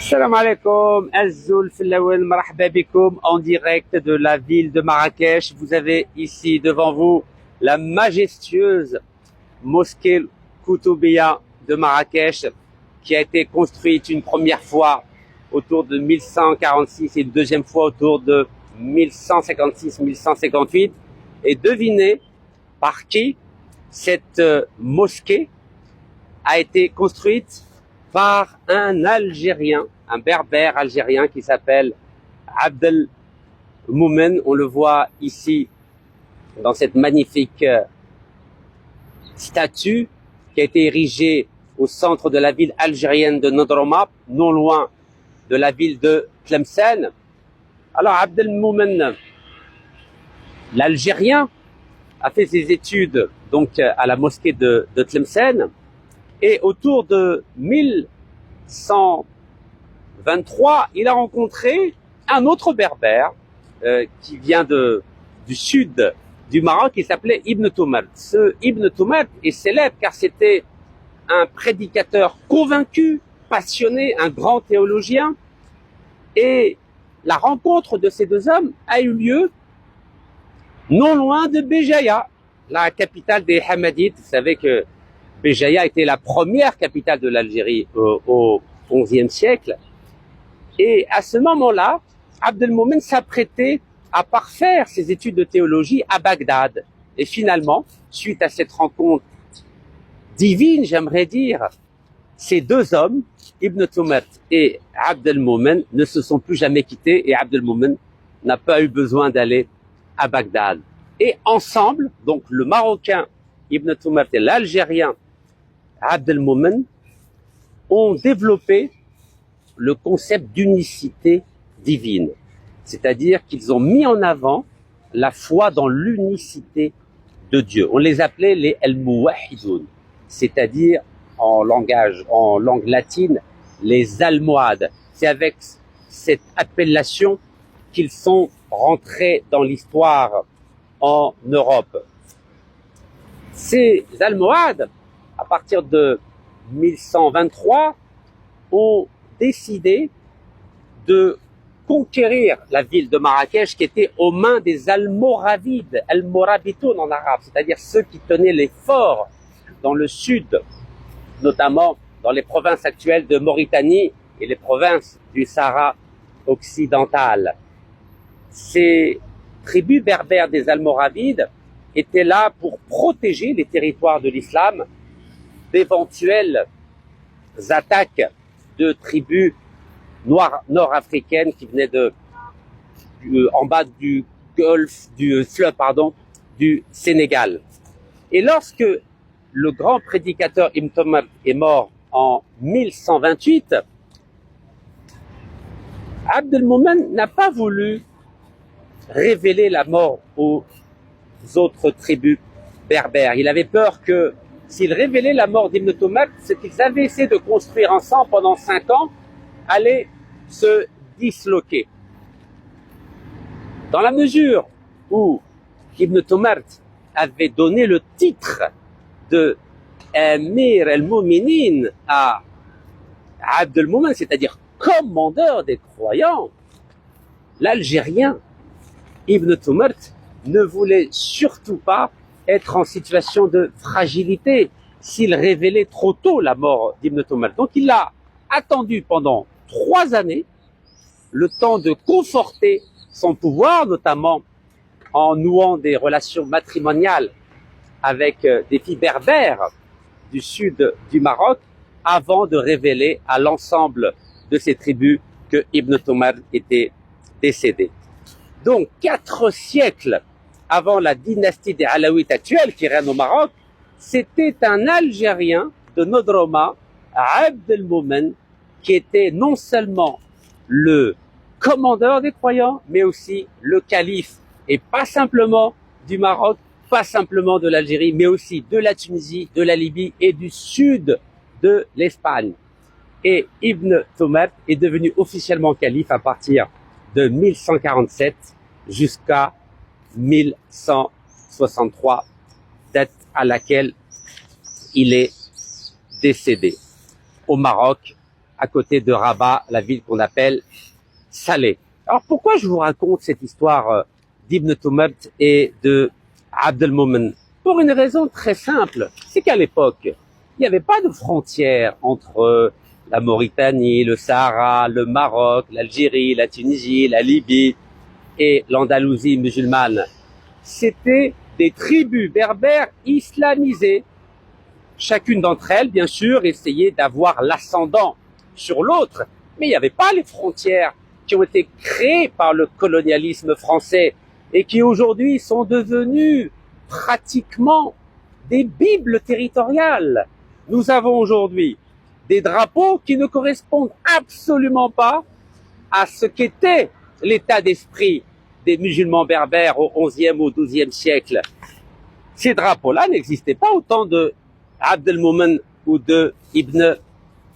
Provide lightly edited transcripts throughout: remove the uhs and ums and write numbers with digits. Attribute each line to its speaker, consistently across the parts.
Speaker 1: Salam alaikum, Azul Filawen, marhaba bikoum, en direct de la ville de Marrakech. Vous avez ici devant vous la majestueuse mosquée Koutoubia de Marrakech qui a été construite une première fois autour de 1146 et une deuxième fois autour de 1156-1158. Et devinez par qui cette mosquée a été construite? Par un Algérien, un berbère algérien qui s'appelle Abdel Moumen. On le voit ici dans cette magnifique statue qui a été érigée au centre de la ville algérienne de Nadrouma, non loin de la ville de Tlemcen. Alors Abdel Moumen, l'Algérien, a fait ses études donc à la mosquée de Tlemcen. Et autour de 1123, il a rencontré un autre berbère qui vient du sud du Maroc, qui s'appelait Ibn Toumart. Ce Ibn Toumart est célèbre car c'était un prédicateur convaincu, passionné, un grand théologien. Et la rencontre de ces deux hommes a eu lieu non loin de Béjaïa, la capitale des Hamadites. Vous savez que Béjaïa était la première capitale de l'Algérie au XIe siècle. Et à ce moment-là, Abdel Moumen s'apprêtait à parfaire ses études de théologie à Bagdad. Et finalement, suite à cette rencontre divine, j'aimerais dire, ces deux hommes, Ibn Toumart et Abdel Moumen, ne se sont plus jamais quittés et Abdel Moumen n'a pas eu besoin d'aller à Bagdad. Et ensemble, donc le Marocain Ibn Toumart et l'Algérien Abdel Moumen ont développé le concept d'unicité divine. C'est-à-dire qu'ils ont mis en avant la foi dans l'unicité de Dieu. On les appelait les El-Mouwahidoun, c'est-à-dire en langue latine, les almohades. C'est avec cette appellation qu'ils sont rentrés dans l'histoire en Europe. Ces almohades, à partir de 1123, ont décidé de conquérir la ville de Marrakech qui était aux mains des Almoravides, Al-Morabitoun en arabe, c'est-à-dire ceux qui tenaient les forts dans le sud, notamment dans les provinces actuelles de Mauritanie et les provinces du Sahara occidental. Ces tribus berbères des Almoravides étaient là pour protéger les territoires de l'islam d'éventuelles attaques de tribus nord-africaines qui venaient en bas du fleuve du Sénégal. Et lorsque le grand prédicateur Ibn Toumart est mort en 1128, Abdel Moumen n'a pas voulu révéler la mort aux autres tribus berbères. Il avait peur que s'il révélait la mort d'Ibn Toumart, ce qu'ils avaient essayé de construire ensemble pendant 5 ans allait se disloquer. Dans la mesure où Ibn Toumart avait donné le titre de Amir al-Mouminin à Abdel Moumen, c'est-à-dire commandeur des croyants, l'Algérien Ibn Toumart ne voulait surtout pas être en situation de fragilité s'il révélait trop tôt la mort d'Ibn Toumart. Donc il a attendu pendant 3 années le temps de conforter son pouvoir, notamment en nouant des relations matrimoniales avec des filles berbères du sud du Maroc, avant de révéler à l'ensemble de ces tribus que Ibn Toumart était décédé. Donc 4 siècles avant la dynastie des Alaouites actuelle qui règne au Maroc, c'était un Algérien de Nadrouma, Abdel Moumen, qui était non seulement le commandeur des croyants, mais aussi le calife, et pas simplement du Maroc, pas simplement de l'Algérie, mais aussi de la Tunisie, de la Libye et du sud de l'Espagne. Et Ibn Toumart est devenu officiellement calife à partir de 1147 jusqu'à 1163, date à laquelle il est décédé. Au Maroc, à côté de Rabat, la ville qu'on appelle Salé. Alors pourquoi je vous raconte cette histoire d'Ibn Tumart et de Abd el-Moumen? Pour une raison très simple, c'est qu'à l'époque, il n'y avait pas de frontière entre la Mauritanie, le Sahara, le Maroc, l'Algérie, la Tunisie, la Libye et l'Andalousie musulmane. C'était des tribus berbères islamisées. Chacune d'entre elles, bien sûr, essayait d'avoir l'ascendant sur l'autre, mais il n'y avait pas les frontières qui ont été créées par le colonialisme français et qui aujourd'hui sont devenues pratiquement des bibles territoriales. Nous avons aujourd'hui des drapeaux qui ne correspondent absolument pas à ce qu'était l'état d'esprit des musulmans berbères au XIe ou XIIe siècle. Ces drapeaux-là n'existaient pas au temps de Abd el-Moumen ou de Ibn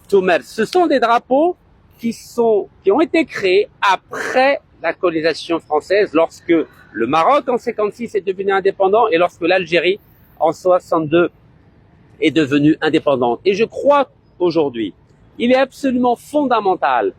Speaker 1: Tumart. Ce sont des drapeaux qui ont été créés après la colonisation française, lorsque le Maroc en 56 est devenu indépendant et lorsque l'Algérie en 62 est devenue indépendante. Et je crois aujourd'hui, il est absolument fondamental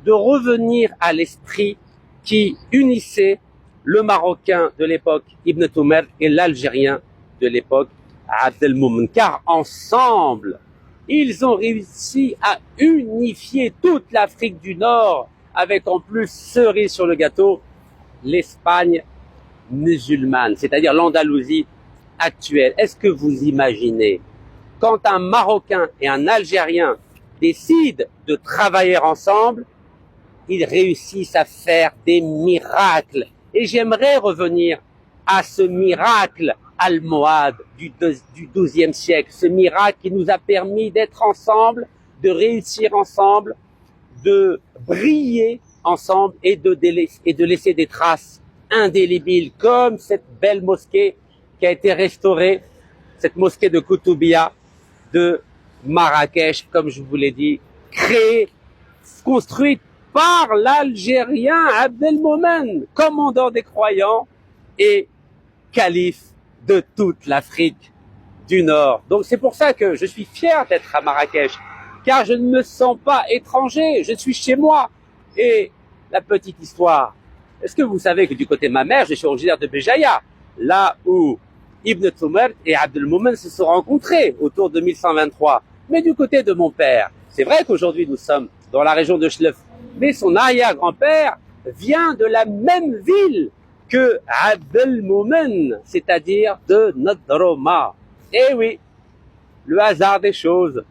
Speaker 1: de revenir à l'esprit qui unissait le Marocain de l'époque Ibn Tumart et l'Algérien de l'époque Abd el-Moumen, car ensemble, ils ont réussi à unifier toute l'Afrique du Nord, avec en plus cerise sur le gâteau, l'Espagne musulmane, c'est-à-dire l'Andalousie actuelle. Est-ce que vous imaginez, quand un Marocain et un Algérien décident de travailler ensemble, ils réussissent à faire des miracles. Et j'aimerais revenir à ce miracle almohade du XIIe siècle, ce miracle qui nous a permis d'être ensemble, de réussir ensemble, de briller ensemble et de laisser des traces indélébiles, comme cette belle mosquée qui a été restaurée, cette mosquée de Koutoubia de Marrakech, comme je vous l'ai dit, créée, construite par l'Algérien Abd el-Moumen, commandant des croyants et calife de toute l'Afrique du Nord. Donc c'est pour ça que je suis fier d'être à Marrakech, car je ne me sens pas étranger, je suis chez moi. Et la petite histoire, est-ce que vous savez que du côté de ma mère, je suis originaire de Béjaïa, là où Ibn Tumart et Abd el-Moumen se sont rencontrés autour de 1123. Mais du côté de mon père, c'est vrai qu'aujourd'hui nous sommes dans la région de Chlef, mais son arrière-grand-père vient de la même ville que Abd el-Moumen, c'est-à-dire de Nadroma. Eh oui, le hasard des choses,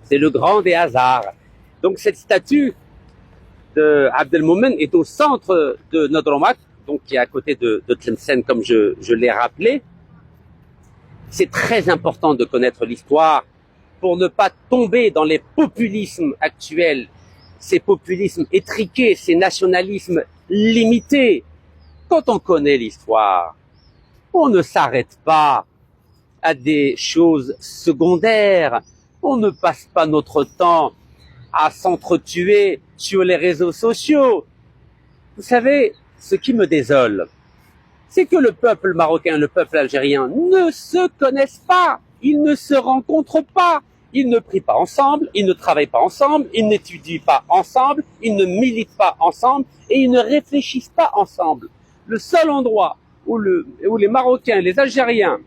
Speaker 1: c'est le grand des hasards. Donc cette statue de Abd el-Moumen est au centre de Nadroma, donc qui est à côté de Tlemcen, comme je l'ai rappelé. C'est très important de connaître l'histoire pour ne pas tomber dans les populismes actuels, ces populismes étriqués, ces nationalismes limités. Quand on connaît l'histoire, on ne s'arrête pas à des choses secondaires. On ne passe pas notre temps à s'entretuer sur les réseaux sociaux. Vous savez, ce qui me désole, c'est que le peuple marocain, le peuple algérien ne se connaissent pas, ils ne se rencontrent pas, ils ne prient pas ensemble, ils ne travaillent pas ensemble, ils n'étudient pas ensemble, ils ne militent pas ensemble et ils ne réfléchissent pas ensemble. Le seul endroit où les Marocains et les Algériens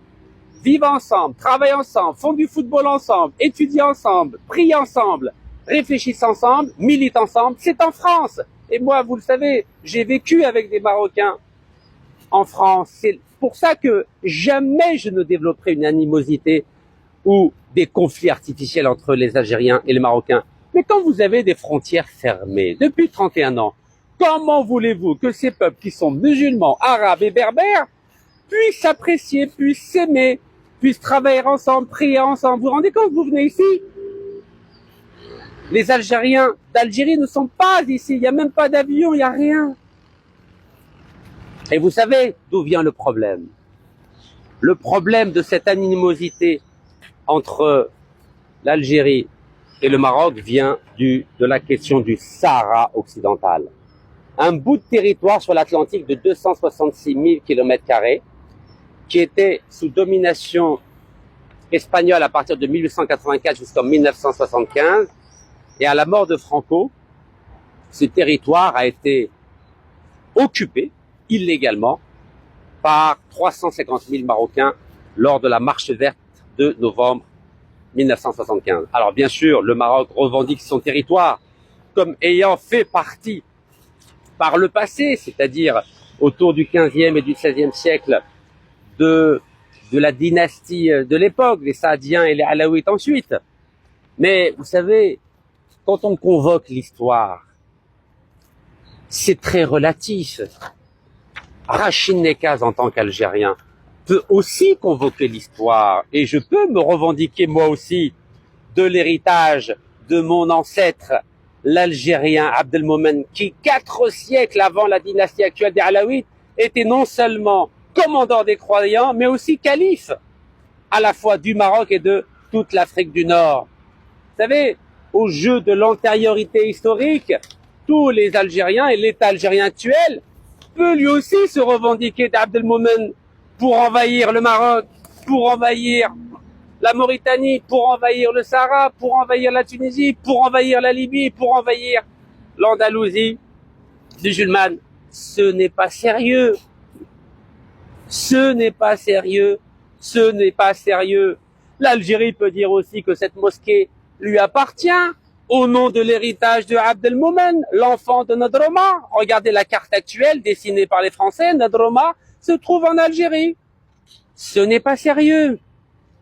Speaker 1: vivent ensemble, travaillent ensemble, font du football ensemble, étudient ensemble, prient ensemble, réfléchissent ensemble, militent ensemble, c'est en France. Et moi, vous le savez, j'ai vécu avec des Marocains en France. C'est pour ça que jamais je ne développerai une animosité ou des conflits artificiels entre les Algériens et les Marocains. Mais quand vous avez des frontières fermées depuis 31 ans, comment voulez-vous que ces peuples qui sont musulmans, arabes et berbères puissent s'apprécier, puissent s'aimer, puissent travailler ensemble, prier ensemble? Vous vous rendez compte, vous venez ici, les Algériens d'Algérie ne sont pas ici, il n'y a même pas d'avion, il n'y a rien. Et vous savez d'où vient le problème? Le problème de cette animosité entre l'Algérie et le Maroc vient de la question du Sahara occidental. Un bout de territoire sur l'Atlantique de 266 000 km² qui était sous domination espagnole à partir de 1884 jusqu'en 1975 Et à la mort de Franco, ce territoire a été occupé illégalement par 350 000 Marocains lors de la marche verte de novembre 1975. Alors bien sûr, le Maroc revendique son territoire comme ayant fait partie par le passé, c'est-à-dire autour du 15e et du 16e siècle de la dynastie de l'époque, les Saadiens et les Alaouites ensuite. Mais vous savez, quand on convoque l'histoire, c'est très relatif. Rachid Nekaz, en tant qu'Algérien, peut aussi convoquer l'histoire, et je peux me revendiquer moi aussi de l'héritage de mon ancêtre, l'Algérien Abdelmomen, qui 4 siècles avant la dynastie actuelle des Alaouites était non seulement commandant des croyants, mais aussi calife, à la fois du Maroc et de toute l'Afrique du Nord. Vous savez, au jeu de l'antériorité historique, tous les Algériens et l'État algérien actuel peut lui aussi se revendiquer d'Abdelmomen pour envahir le Maroc, pour envahir la Mauritanie, pour envahir le Sahara, pour envahir la Tunisie, pour envahir la Libye, pour envahir l'Andalousie musulmane. Ce n'est pas sérieux. Ce n'est pas sérieux. Ce n'est pas sérieux. L'Algérie peut dire aussi que cette mosquée lui appartient au nom de l'héritage de Abdelmomen, l'enfant de Nadroma. Regardez la carte actuelle dessinée par les Français. Nadroma se trouve en Algérie. Ce n'est pas sérieux.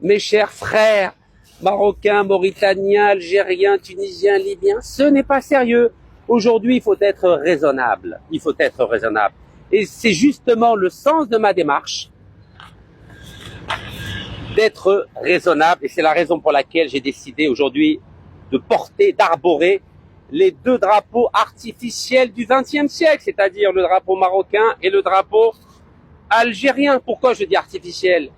Speaker 1: Mes chers frères, Marocains, Mauritaniens, Algériens, Tunisiens, Libyens, ce n'est pas sérieux. Aujourd'hui, il faut être raisonnable. Il faut être raisonnable. Et c'est justement le sens de ma démarche, d'être raisonnable. Et c'est la raison pour laquelle j'ai décidé aujourd'hui de porter, d'arborer les 2 drapeaux artificiels du XXe siècle, c'est-à-dire le drapeau marocain et le drapeau algérien. Pourquoi je dis artificiel ?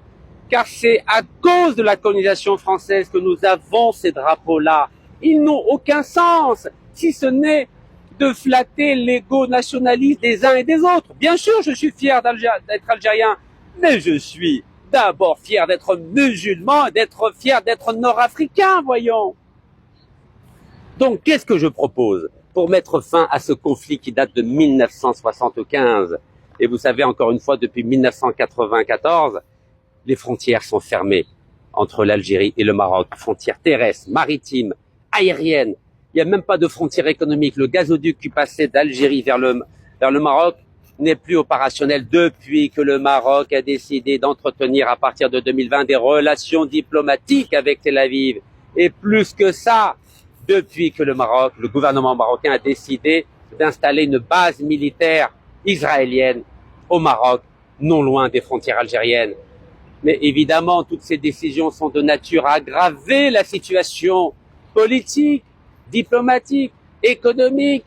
Speaker 1: Car c'est à cause de la colonisation française que nous avons ces drapeaux-là. Ils n'ont aucun sens, si ce n'est de flatter l'ego nationaliste des uns et des autres. Bien sûr, je suis fier d'être algérien, mais je suis d'abord fier d'être musulman, d'être fier d'être nord-africain, voyons. Donc, qu'est-ce que je propose pour mettre fin à ce conflit qui date de 1975 ? Et vous savez, encore une fois, depuis 1994, les frontières sont fermées entre l'Algérie et le Maroc. Frontières terrestres, maritimes, aériennes. Il n'y a même pas de frontières économiques. Le gazoduc qui passait d'Algérie vers le Maroc n'est plus opérationnel depuis que le Maroc a décidé d'entretenir à partir de 2020 des relations diplomatiques avec Tel Aviv. Et plus que ça, depuis que le gouvernement marocain a décidé d'installer une base militaire israélienne au Maroc, non loin des frontières algériennes. Mais évidemment, toutes ces décisions sont de nature à aggraver la situation politique, diplomatique, économique,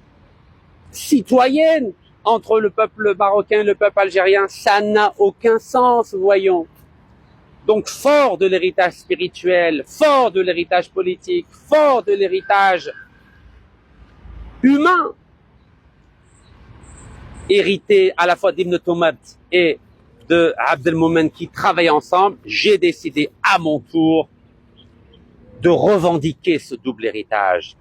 Speaker 1: citoyenne entre le peuple marocain et le peuple algérien. Ça n'a aucun sens, voyons. Donc, fort de l'héritage spirituel, fort de l'héritage politique, fort de l'héritage humain, hérité à la fois d'Ibn Toumad et de Abdelmomen qui travaillent ensemble, j'ai décidé à mon tour de revendiquer ce double héritage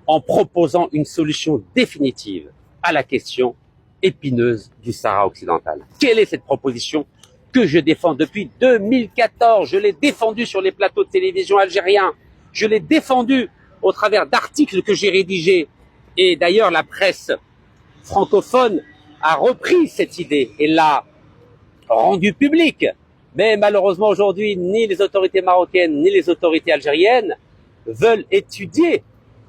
Speaker 1: en proposant une solution définitive à la question épineuse du Sahara occidental. Quelle est cette proposition que je défends depuis 2014? Je l'ai défendue sur les plateaux de télévision algériens. Je l'ai défendue au travers d'articles que j'ai rédigés. Et d'ailleurs, la presse francophone a repris cette idée et l'a rendue publique. Mais malheureusement, aujourd'hui, ni les autorités marocaines, ni les autorités algériennes veulent étudier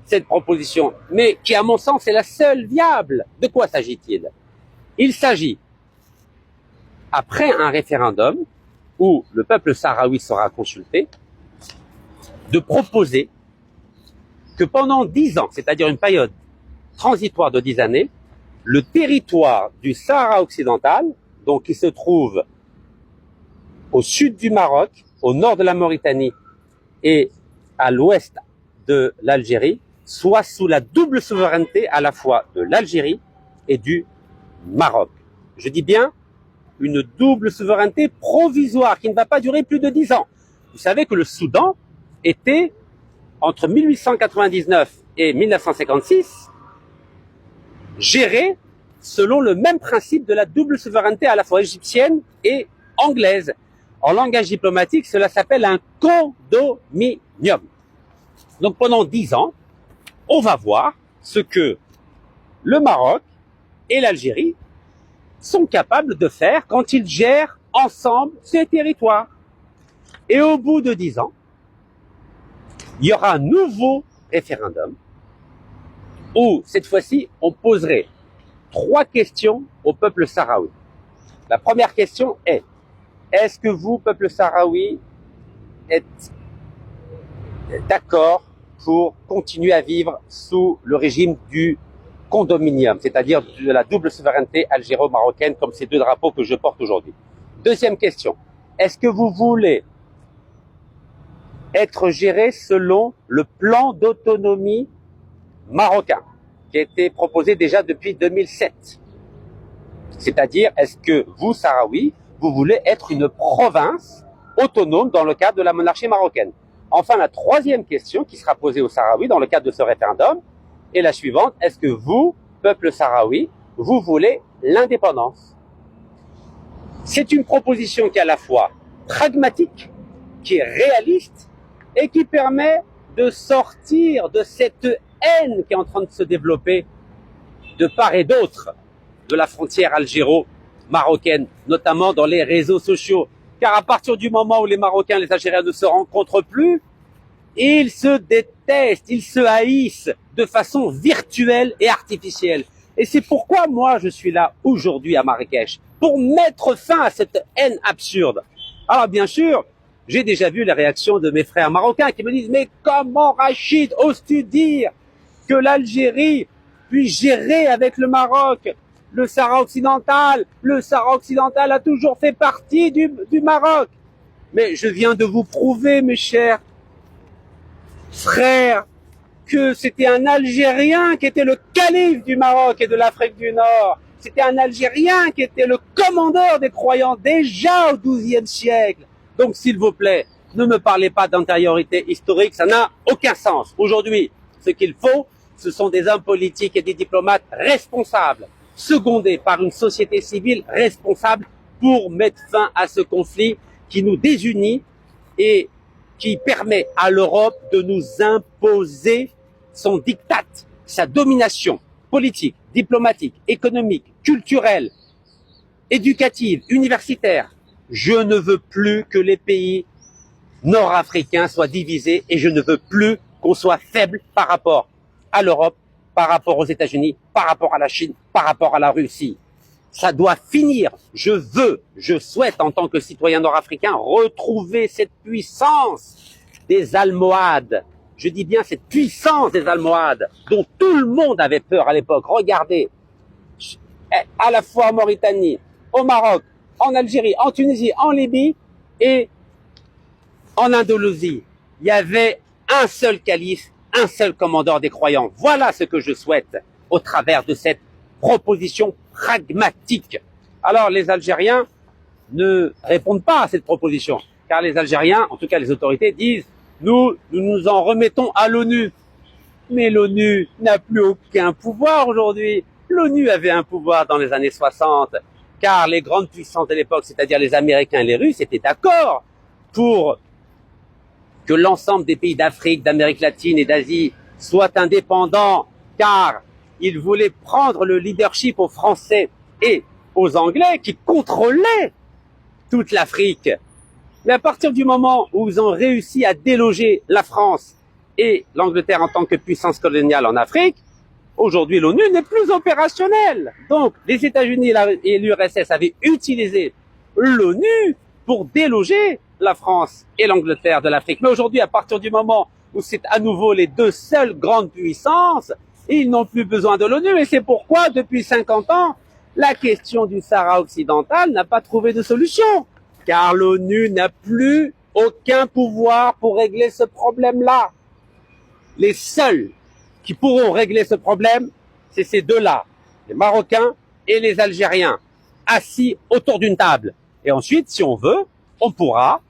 Speaker 1: cette proposition, mais qui, à mon sens, est la seule viable. De quoi s'agit-il? Il s'agit, après un référendum où le peuple sahraoui sera consulté, de proposer que pendant 10 ans, c'est-à-dire une période transitoire de 10 années, le territoire du Sahara occidental, donc qui se trouve au sud du Maroc, au nord de la Mauritanie et à l'ouest de l'Algérie, soit sous la double souveraineté à la fois de l'Algérie et du Maroc. Je dis bien une double souveraineté provisoire qui ne va pas durer plus de 10 ans. Vous savez que le Soudan était, entre 1899 et 1956 gérés selon le même principe de la double souveraineté à la fois égyptienne et anglaise. En langage diplomatique, cela s'appelle un condominium. Donc pendant 10 ans, on va voir ce que le Maroc et l'Algérie sont capables de faire quand ils gèrent ensemble ces territoires. Et au bout de 10 ans, il y aura un nouveau référendum où, cette fois-ci, on poserait 3 questions au peuple sahraoui. La première question est: est-ce que vous, peuple sahraoui, êtes d'accord pour continuer à vivre sous le régime du condominium, c'est-à-dire de la double souveraineté algéro-marocaine, comme ces 2 drapeaux que je porte aujourd'hui? Deuxième question: est-ce que vous voulez être géré selon le plan d'autonomie marocain qui a été proposé déjà depuis 2007? C'est-à-dire, est-ce que vous, Sahraoui, vous voulez être une province autonome dans le cadre de la monarchie marocaine? Enfin, la troisième question qui sera posée aux Sahraouis dans le cadre de ce référendum est la suivante: est-ce que vous, peuple sahraoui, vous voulez l'indépendance? C'est une proposition qui est à la fois pragmatique, qui est réaliste et qui permet de sortir de cette haine qui est en train de se développer de part et d'autre de la frontière algéro-marocaine, notamment dans les réseaux sociaux. Car à partir du moment où les Marocains et les Algériens ne se rencontrent plus, ils se détestent, ils se haïssent de façon virtuelle et artificielle. Et c'est pourquoi moi je suis là aujourd'hui à Marrakech, pour mettre fin à cette haine absurde. Alors bien sûr, j'ai déjà vu les réactions de mes frères marocains qui me disent: mais comment, Rachid, oses-tu dire que l'Algérie puisse gérer avec le Maroc le Sahara occidental? Le Sahara occidental a toujours fait partie du Maroc. Mais je viens de vous prouver, mes chers frères, que c'était un Algérien qui était le calife du Maroc et de l'Afrique du Nord. C'était un Algérien qui était le commandeur des croyants déjà au XIIe siècle. Donc, s'il vous plaît, ne me parlez pas d'antériorité historique, ça n'a aucun sens. Aujourd'hui, ce qu'il faut, ce sont des hommes politiques et des diplomates responsables, secondés par une société civile responsable pour mettre fin à ce conflit qui nous désunit et qui permet à l'Europe de nous imposer son diktat, sa domination politique, diplomatique, économique, culturelle, éducative, universitaire. Je ne veux plus que les pays nord-africains soient divisés et je ne veux plus qu'on soit faible par rapport à l'Europe, par rapport aux États-Unis, par rapport à la Chine, par rapport à la Russie. Ça doit finir. Je souhaite en tant que citoyen nord-africain retrouver cette puissance des Almohades. Je dis bien cette puissance des Almohades dont tout le monde avait peur à l'époque. Regardez, à la fois en Mauritanie, au Maroc, en Algérie, en Tunisie, en Libye et en Indonésie, il y avait un seul calife, un seul commandeur des croyants. Voilà ce que je souhaite au travers de cette proposition pragmatique. Alors les Algériens ne répondent pas à cette proposition, car les Algériens, en tout cas les autorités, disent nous nous en remettons à l'ONU. Mais l'ONU n'a plus aucun pouvoir aujourd'hui. L'ONU avait un pouvoir dans les années 60, car les grandes puissances de l'époque, c'est-à-dire les Américains et les Russes, étaient d'accord pour que l'ensemble des pays d'Afrique, d'Amérique latine et d'Asie soient indépendants, car ils voulaient prendre le leadership aux Français et aux Anglais qui contrôlaient toute l'Afrique. Mais à partir du moment où ils ont réussi à déloger la France et l'Angleterre en tant que puissance coloniale en Afrique, aujourd'hui l'ONU n'est plus opérationnelle. Donc les États-Unis et l'URSS avaient utilisé l'ONU pour déloger la France et l'Angleterre de l'Afrique. Mais aujourd'hui, à partir du moment où c'est à nouveau les deux seules grandes puissances, ils n'ont plus besoin de l'ONU. Et c'est pourquoi, depuis 50 ans, la question du Sahara occidental n'a pas trouvé de solution. Car l'ONU n'a plus aucun pouvoir pour régler ce problème-là. Les seuls qui pourront régler ce problème, c'est ces deux-là, les Marocains et les Algériens, assis autour d'une table. Et ensuite, si on veut, on pourra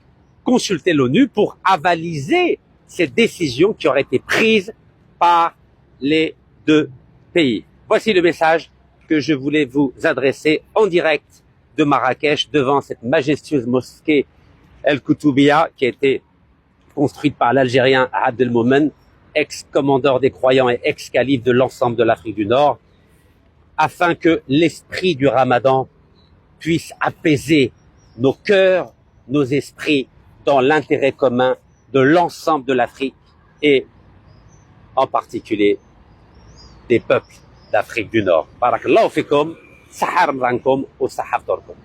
Speaker 1: consulter l'ONU pour avaliser ces décisions qui auraient été prises par les deux pays. Voici le message que je voulais vous adresser en direct de Marrakech devant cette majestueuse mosquée El Koutoubia qui a été construite par l'Algérien Abdel Moumen, ex-commandeur des croyants et ex-calife de l'ensemble de l'Afrique du Nord, afin que l'esprit du Ramadan puisse apaiser nos cœurs, nos esprits dans l'intérêt commun de l'ensemble de l'Afrique et en particulier des peuples d'Afrique du Nord. Barakallahu fikum, sahar rankum ou sahar torkum.